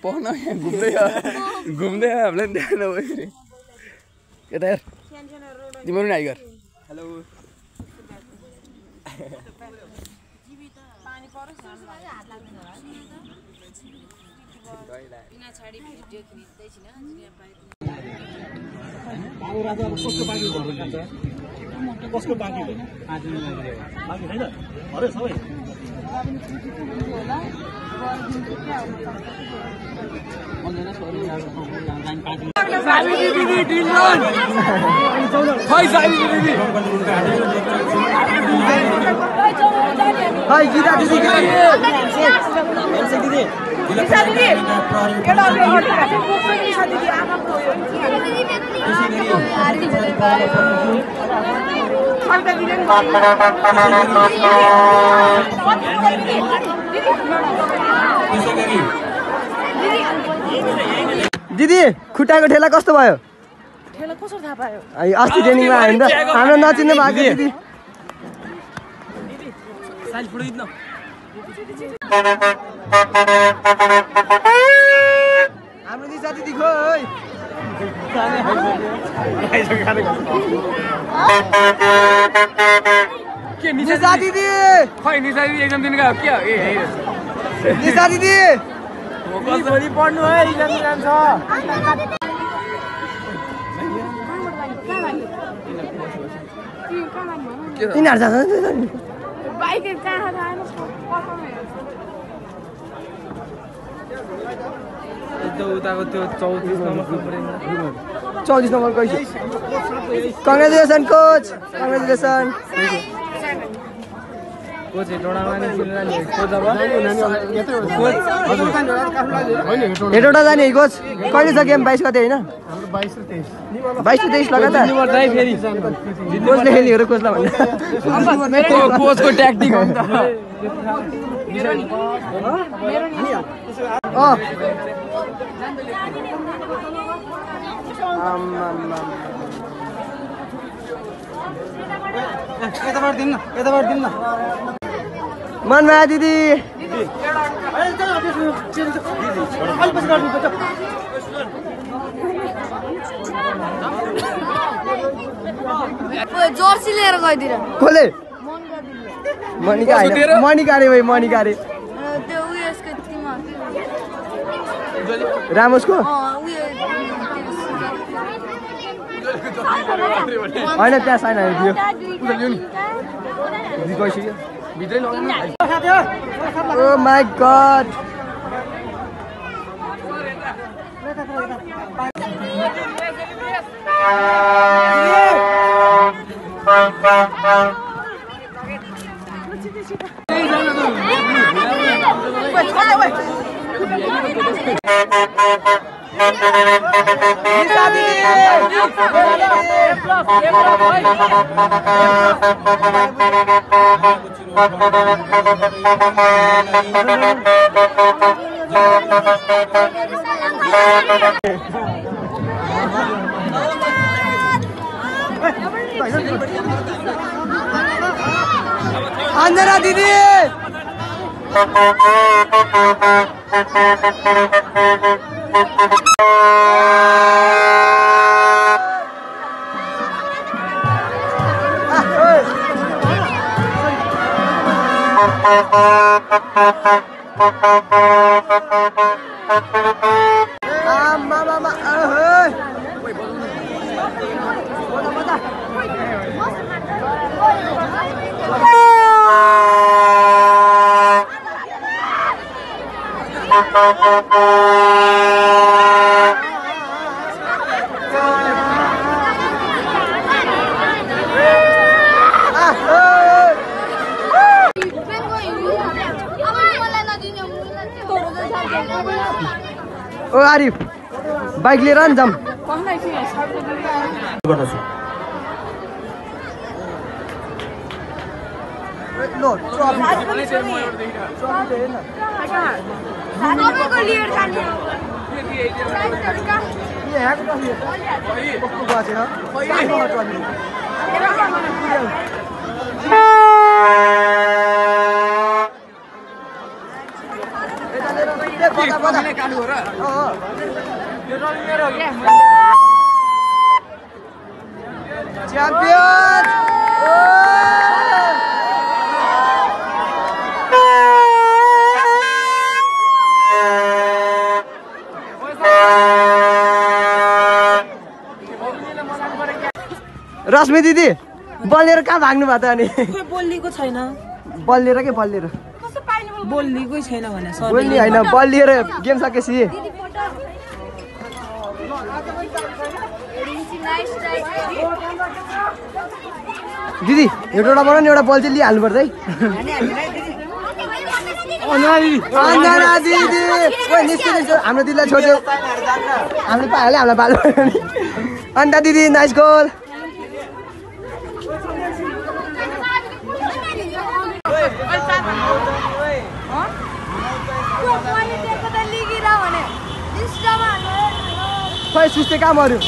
पहना घूमते हैं हमने ध्यान हो यता हेर तिम्रो पनि आइगर हेलो कसको बाँकी हो बाँकी छैन अरे सबै दिदी खुट्टाको ठेला कस्तो भयो ठेला कसरी थाहा पायो अस्ति ट्रेनिङमा आयो नि त हाम्रो नचिन्ने भएको दिदी हाम्रो निशा दिदी खोइ के निशा दिदी खै निशा दिदी एक्जाम दिन गयो के निशा दिदी भोलि पढ्नु है एक्जाम दिन छ तिनीहरू जान्छ बाइक कहाँ जानु उताको त्यो 34 नम्बर कैसे कङ्ग्रेचुलेसन कोच कङ्ग्रेचुलेसन कोच हेटौँडामा नि खेल्न नि कोच अब हेटौँडा जाने है कोच कहिले छ गेम 22 गते हैन हाम्रो 22 र 23 लगातार फेरि कोचले खेल्नेहरु कोचलाई भन्ने कोचको ट्याक्टिक हो नि त यताबाट दिन्न मनमाया दिदी जर्सी लिएर गइदिएर खोले मनिका हैन मनिका रे भाइ मनिका रे त्यो उयसको टिममा रामोसको हैन त्यहाँ साइन हालिदियो उनीहरु नि गइसक्यो भित्रै लगाउनु ओ माय गॉड अंजना दीदी ओ आरिफ बाइक लिएर नि जाम च्याम्पियन रश्मि दिदी बल लिएर कहाँ भाग्नु भयो त अनि बोल्लीको छैन बल लिएर के बल लिएर बोल्लीकै छैन भने बोल्ने होइन बल लिएर गेम सकेपछि दिदी एउटा बनाउ नि एउटा बल चाहिँ लिइहाल्नु पर्छ है अन्जना दिदी हाम्रो दिदीलाई छोड्यो हामीले पाइहाल्यो हामीलाई बाल अन्त दिदी नाइस गोल खै सुस्ते काम अरू